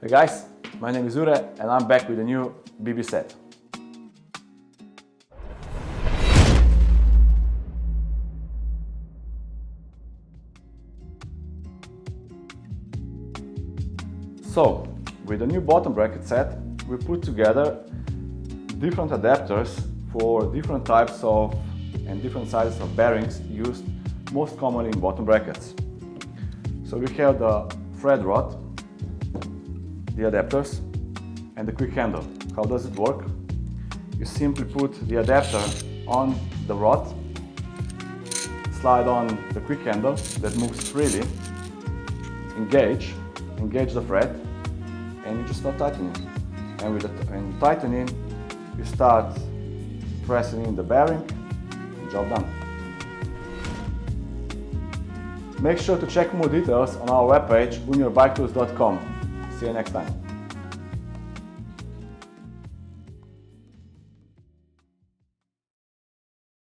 Hey guys, my name is Ure and I'm back with a new BB set. So, with the new bottom bracket set, we put together different adapters for different types of and different sizes of bearings used most commonly in bottom brackets. So we have the thread rod, the adapters, and the quick handle. How does it work? You simply put the adapter on the rod, slide on the quick handle that moves freely, engage the thread, and you just start tightening. And with the tightening, you start pressing in the bearing, and job done. Make sure to check more details on our webpage, uniorbiketools.com. See you next time.